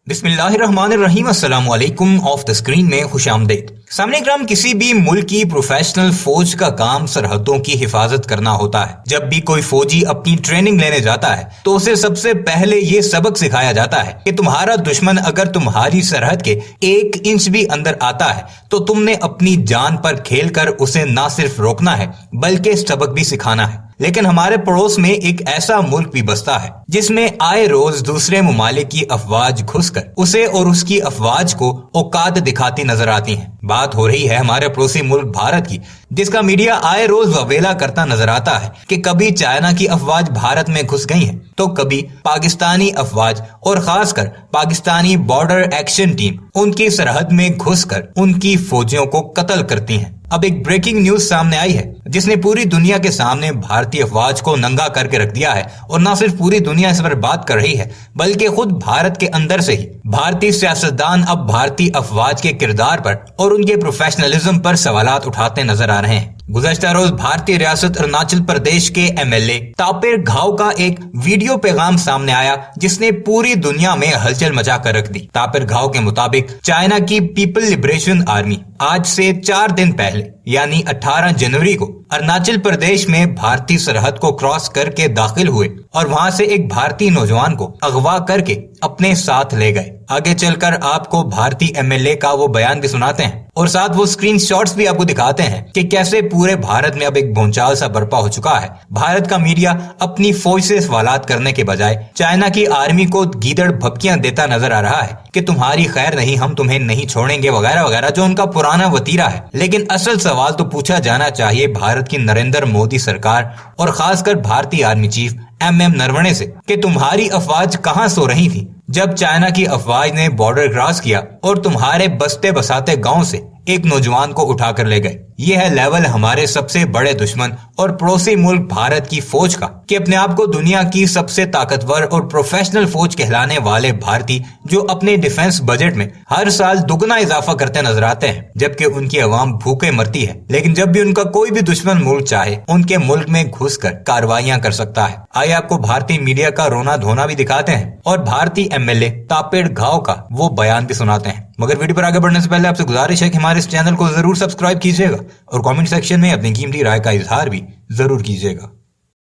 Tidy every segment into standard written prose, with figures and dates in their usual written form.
बिस्मिल्लाहिर्रहमानिर्रहीम। अस्सलामु अलैकुम। ऑफ द स्क्रीन में खुशामदीद। सामने ग्राम, किसी भी मुल्क की प्रोफेशनल फौज का काम सरहदों की हिफाजत करना होता है। जब भी कोई फौजी अपनी ट्रेनिंग लेने जाता है तो उसे सबसे पहले ये सबक सिखाया जाता है कि तुम्हारा दुश्मन अगर तुम्हारी सरहद के 1 इंच भी अंदर आता है तो तुमने अपनी जान पर खेलकर उसे ना सिर्फ रोकना है बल्कि सबक भी सिखाना है। लेकिन हमारे पड़ोस में एक ऐसा मुल्क भी बसता है जिसमें आए रोज दूसरे ममालिक की अफवाज घुसकर उसे और उसकी अफवाज को औकात दिखाती नजर आती हैं। बात हो रही है हमारे पड़ोसी मुल्क भारत की, जिसका मीडिया आए रोज ववेला करता नजर आता है कि कभी चाइना की अफवाज भारत में घुस गई है तो कभी पाकिस्तानी अफवाज और खासकर पाकिस्तानी बॉर्डर एक्शन टीम उनकी सरहद में घुसकर उनकी फौजियों को कत्ल करती है। अब एक ब्रेकिंग न्यूज सामने आई है जिसने पूरी दुनिया के सामने भारतीय अफवाज को नंगा करके रख दिया है। और न सिर्फ पूरी दुनिया इस पर बात कर रही है बल्कि खुद भारत के अंदर से ही भारतीय सियासतदान अब भारतीय अफवाज के किरदार पर और उनके प्रोफेशनलिज्म पर सवालात उठाते नजर आ रहे हैं। गुज़श्ता रोज भारतीय रियासत अरुणाचल प्रदेश के एमएलए तापिर गाव का एक वीडियो पैगाम सामने आया जिसने पूरी दुनिया में हलचल मचा कर रख दी। तापिर गाव के मुताबिक चाइना की पीपल लिबरेशन आर्मी आज से 4 दिन पहले यानी 18 जनवरी को अरुणाचल प्रदेश में भारतीय सरहद को क्रॉस करके दाखिल हुए और वहां से एक भारतीय नौजवान को अगवा करके अपने साथ ले गए। आगे चलकर आपको भारतीय एमएलए का वो बयान भी सुनाते हैं और साथ वो स्क्रीनशॉट्स भी आपको दिखाते हैं कि कैसे पूरे भारत में अब एक भूचाल सा बर्पा हो चुका है। भारत का मीडिया अपनी फौज से सवालात करने के बजाय चाइना की आर्मी को गीदड़ भपकियां देता नजर आ रहा है कि तुम्हारी खैर नहीं, हम तुम्हें नहीं छोड़ेंगे वगैरह वगैरह, जो उनका पुराना वतीरा है। लेकिन असल सवाल तो पूछा जाना चाहिए भारत की नरेंद्र मोदी सरकार और खासकर भारतीय आर्मी चीफ MM नरवणे से कि तुम्हारी अफवाज कहां सो रही थी जब चाइना की अफवाज ने बॉर्डर क्रॉस किया और तुम्हारे बसते बसाते गांव से एक नौजवान को उठाकर ले गए। यह है लेवल हमारे सबसे बड़े दुश्मन और पड़ोसी मुल्क भारत की फौज का कि अपने आप को दुनिया की सबसे ताकतवर और प्रोफेशनल फौज कहलाने वाले भारतीय जो अपने डिफेंस बजट में हर साल दुगना इजाफा करते नजर आते हैं जबकि उनकी आवाम भूखे मरती है। लेकिन जब भी उनका कोई भी दुश्मन मुल्क चाहे उनके मुल्क में घुसकर कार्रवाइयां कर सकता है। आइए आपको भारतीय मीडिया का रोना धोना भी दिखाते हैं और भारतीय एमएलए तापिर गाव का वो बयान भी सुनाते हैं। मगर वीडियो पर आगे बढ़ने से पहले आपसे गुजारिश है कि हमारे इस चैनल को जरूर सब्सक्राइब कीजिएगा और कमेंट सेक्शन में अपनी कीमती राय का इजहार भी जरूर कीजिएगा।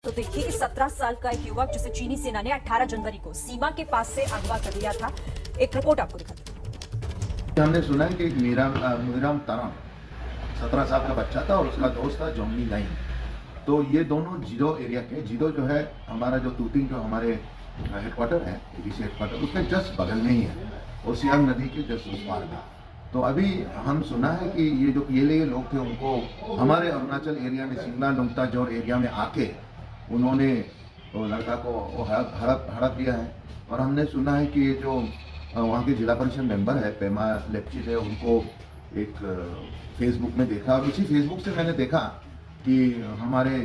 तो देखिए, इस 17 साल का एक युवक जिसे चीनी सेना ने 18 जनवरी को सीमा के पास से अगवा कर लिया था। एक रिपोर्ट आपको दिखाते हैं। हमने सुना है कि मीराम ताराम 17 साल का बच्चा था और उसका दोस्त था जोंगली लाइन। तो ये दोनों जीरो एरिया के, जीरो जो है हमारा जो तूतिंग जो हमारे हेडक्वार्टर है, एडीसी हेडक्वार्टर, उसके जस्ट बगल में ही है और सियांग नदी के जस्ट उस पार में। तो अभी हम सुना है कि ये जो पीएलए लोग थे उनको हमारे अरुणाचल एरिया में सिंगला नुंगता जोर एरिया में आके उन्होंने वो लड़का को हड़प लिया है। और हमने सुना है कि जो वहाँ के जिला परिषद मेंबर है पेमा लेप्ची है, उनको एक फेसबुक में देखा और उसी फेसबुक से मैंने देखा कि हमारे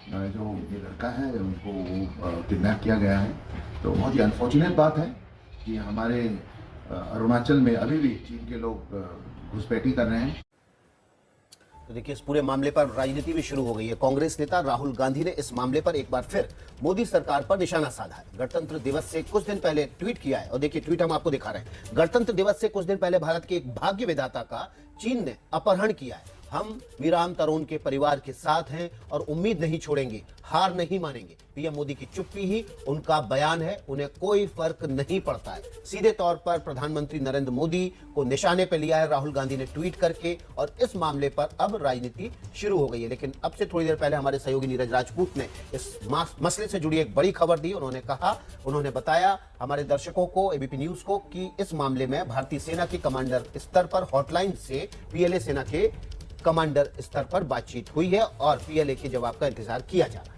जो ये लड़का है उनको किडनैप किया गया है। तो बहुत ही अनफॉर्चुनेट बात है कि हमारे अरुणाचल में अभी भी चीन के लोग घुसपैठी कर रहे हैं। तो देखिए, इस पूरे मामले पर राजनीति भी शुरू हो गई है। कांग्रेस नेता राहुल गांधी ने इस मामले पर एक बार फिर मोदी सरकार पर निशाना साधा है। गणतंत्र दिवस से कुछ दिन पहले ट्वीट किया है और देखिए ट्वीट हम आपको दिखा रहे हैं। गणतंत्र दिवस से कुछ दिन पहले भारत के एक भाग्य विधाता का चीन ने अपहरण किया है। हम मीराम तरुण के परिवार के साथ हैं और उम्मीद नहीं छोड़ेंगे, हार नहीं मानेंगे। पीएम मोदी की चुप्पी ही उनका बयान है, उन्हें कोई फर्क नहीं पड़ता है। सीधे तौर पर प्रधानमंत्री नरेंद्र मोदी को निशाने पर लिया है राहुल गांधी ने ट्वीट करके और इस मामले पर अब राजनीति शुरू हो गई है। लेकिन अब से थोड़ी देर पहले हमारे सहयोगी नीरज राजपूत ने इस मसले से जुड़ी एक बड़ी खबर दी। उन्होंने बताया हमारे दर्शकों को, एबीपी न्यूज को, कि इस मामले में भारतीय सेना के कमांडर स्तर पर हॉटलाइन से पीएलए सेना के कमांडर स्तर पर बातचीत हुई है और पीएलए के जवाब का इंतजार किया जा रहा है।